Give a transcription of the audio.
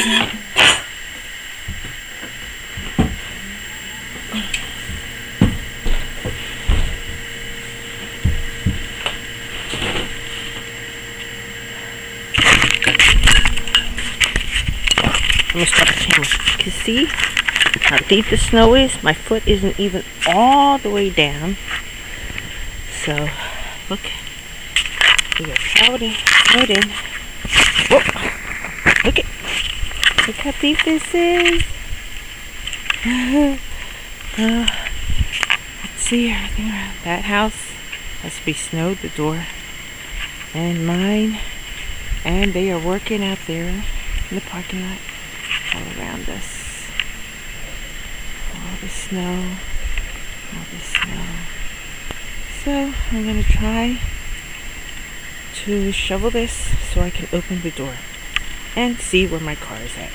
I'm gonna stop the camera. You can see how deep the snow is. My foot isn't even all the way down. So, look. We are crowding right in. Whoa! Look how deep this is. Let's see everything around. That house has to be snowed, the door, and mine. And they are working out there in the parking lot all around us. All the snow. All the snow. So I'm going to try to shovel this so I can open the door and see where my car is at.